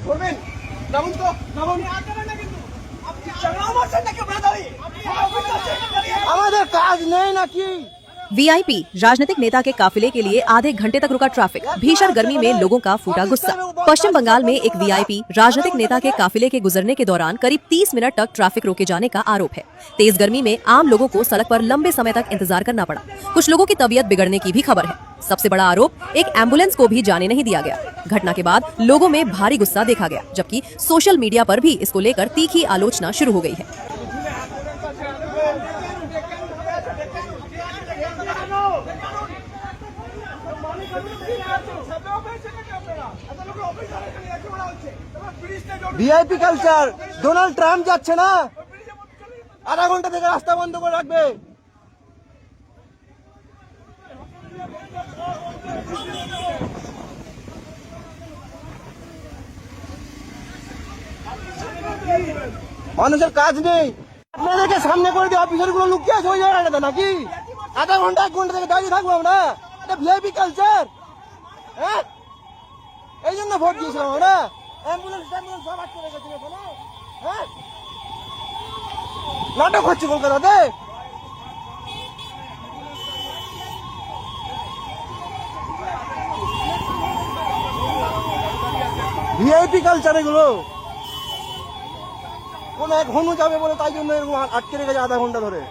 করবেন নামুন তো নামুন আমাদের কাজ নেই নাকি। वीआईपी राजनीतिक नेता के काफिले के लिए आधे घंटे तक रुका ट्रैफिक। भीषण गर्मी में लोगों का फूटा गुस्सा। पश्चिम बंगाल में एक वीआईपी राजनीतिक नेता के काफिले के गुजरने के दौरान करीब 30 मिनट तक ट्रैफिक रोके जाने का आरोप है। तेज गर्मी में आम लोगों को सड़क पर लंबे समय तक इंतजार करना पड़ा। कुछ लोगों की तबीयत बिगड़ने की भी खबर है। सबसे बड़ा आरोप, एक एम्बुलेंस को भी जाने नहीं दिया गया। घटना के बाद लोगों में भारी गुस्सा देखा गया, जबकि सोशल मीडिया पर भी इसको लेकर तीखी आलोचना शुरू हो गई है। ভিআইপি কালচার, ডোনাল্ড ট্রাম্প যাচ্ছে না, আধা ঘন্টা থেকে রাস্তা বন্ধ করে রাখবে। মানুষের কাজ নেই, আপনাদেরকে সামনে করে দিয়ে অফিসার গুলো লুকিয়ে আছে ওই জায়গাটাতে নাকি? আধা ঘন্টা 1 ঘন্টা থেকে দাঁড়িয়ে থাকবো আমরা? এটা ভিআইপি কালচার। হ্যাঁ, এই জন্য ভোট দিয়েছিলাম আমরা। অ্যাম্বুলেন্স সব আটকে রেখেছিল এখানে। হ্যাঁ, নাটক হচ্ছে কলকাতাতে। ভিআইপি কালচার এগুলো। কোন এক হনু যাবে বলে তাই জন্য এরকম আটকে রেখেছে আধা ঘন্টা ধরে।